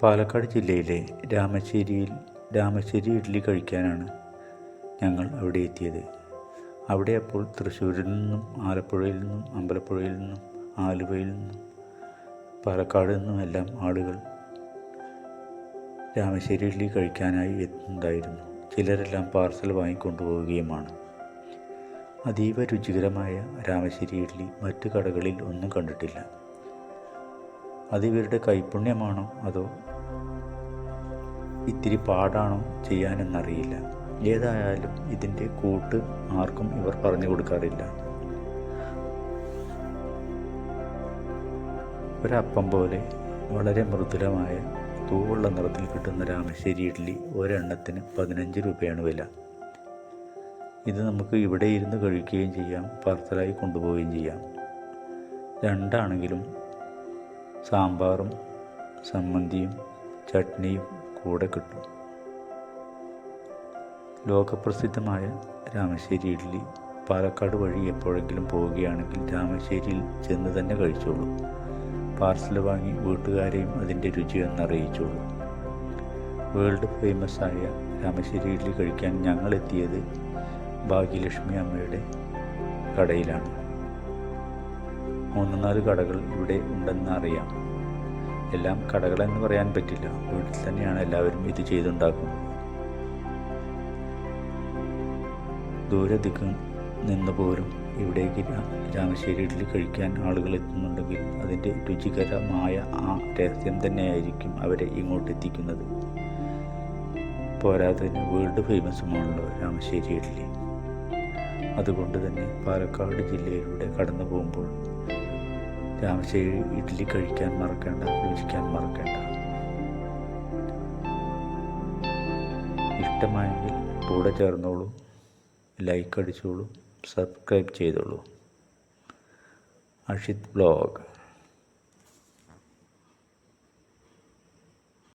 പാലക്കാട് ജില്ലയിലെ രാമശ്ശേരി ഇഡ്ഡലി കഴിക്കാനാണ് ഞങ്ങൾ അവിടെ എത്തിയത്. അവിടെ അപ്പോൾ തൃശ്ശൂരിൽ നിന്നും, ആലപ്പുഴയിൽ നിന്നും, അമ്പലപ്പുഴയിൽ നിന്നും, ആലുവയിൽ നിന്നും, പാലക്കാട് നിന്നുമെല്ലാം ആളുകൾ രാമശ്ശേരി ഇഡ്ഡലി കഴിക്കാനായി എത്തുന്നുണ്ടായിരുന്നു. ചിലരെല്ലാം പാർസൽ വാങ്ങിക്കൊണ്ടുപോവുകയുമാണ്. അതീവ രുചികരമായ രാമശ്ശേരി ഇഡ്ഡലി മറ്റു കടകളിൽ ഒന്നും കണ്ടിട്ടില്ല. അത് ഇവരുടെ കൈപ്പുണ്യമാണോ അതോ ഇത്തിരി പാടാണോ ചെയ്യാനെന്നറിയില്ല. ഏതായാലും ഇതിൻ്റെ കൂട്ട് ആർക്കും ഇവർ പറഞ്ഞു കൊടുക്കാറില്ല. ഒരപ്പം പോലെ വളരെ മൃദുലമായ തൂവുള്ള നിറത്തിൽ കിട്ടുന്ന രാമശ്ശേരി ഇഡ്ഡലി ഒരെണ്ണത്തിന് 15 രൂപയാണ് വില. ഇത് നമുക്ക് ഇവിടെ ഇരുന്ന് കഴിക്കുകയും ചെയ്യാം, പാർസലായി കൊണ്ടുപോവുകയും ചെയ്യാം. രണ്ടാണെങ്കിലും സാമ്പാറും ചമ്മന്തിയും ചട്നിയും കൂടെ കിട്ടും. ലോകപ്രസിദ്ധമായ രാമശ്ശേരി ഇഡ്ഡലി പാലക്കാട് വഴി എപ്പോഴെങ്കിലും പോവുകയാണെങ്കിൽ രാമശ്ശേരിയിൽ ചെന്ന് തന്നെ കഴിച്ചോളൂ. പാർസൽ വാങ്ങി വീട്ടുകാരെയും അതിൻ്റെ രുചി എന്നറിയിച്ചോളൂ. വേൾഡ് ഫേമസ് ആയ രാമശ്ശേരി ഇഡ്ഡലി കഴിക്കാൻ ഞങ്ങളെത്തിയത് ഭാഗ്യലക്ഷ്മി അമ്മയുടെ കടയിലാണ്. 3-4 കടകൾ ഇവിടെ ഉണ്ടെന്ന് അറിയാം. എല്ലാം കടകളെന്ന് പറയാൻ പറ്റില്ല, വീട്ടിൽ തന്നെയാണ് എല്ലാവരും ഇത് ചെയ്തുണ്ടാക്കുന്നത്. ദൂരെ ദിക്കിൽ നിന്ന് പോലും ഇവിടേക്ക് രാമശ്ശേരി ഇഡ്ഡലി കഴിക്കാൻ ആളുകൾ എത്തുന്നുണ്ടെങ്കിൽ അതിൻ്റെ രുചികരമായ ആ രഹസ്യം തന്നെയായിരിക്കും അവരെ ഇങ്ങോട്ട് എത്തിക്കുന്നത്. പോരാത്തതിന് വേൾഡ് ഫേമസുമാണല്ലോ രാമശ്ശേരി ഇഡ്ഡലി. അതുകൊണ്ട് തന്നെ പാലക്കാട് ജില്ലയിലൂടെ കടന്നു പോകുമ്പോൾ രാമശ്ശേരി ഇഡ്ഡലി കഴിക്കാൻ മറക്കേണ്ട, രുചിക്കാൻ മറക്കേണ്ട. ഇഷ്ടമായെങ്കിൽ കൂടെ ചേർന്നോളൂ, ലൈക്ക് അടിച്ചോളൂ, സബ്സ്ക്രൈബ് ചെയ്തോളൂ. അഷിത് വ്ലോഗ്.